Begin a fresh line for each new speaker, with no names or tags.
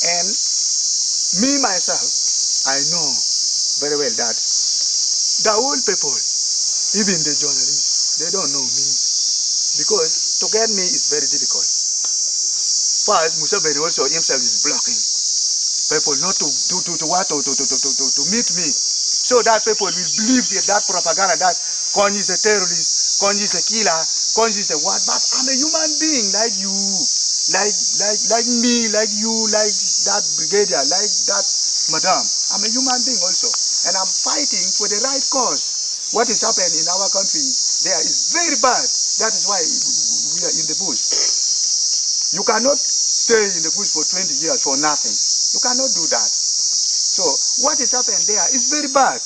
And me, myself, I know very well that the old people, even the journalists, they don't know me. Because to get me is very difficult. First, Museveni also himself is blocking people not to meet me. So that people will believe that propaganda that Kony is a terrorist, Kony is a killer, Kony is a what, but I'm a human being like you, like me, like you, like that brigadier, like that madam. I'm a human being also. And I'm fighting for the right cause. What is happening in our country there is very bad. That is why we are in the bush. You cannot stay in the bush for 20 years for nothing. You cannot do that. So what is happening there is very bad.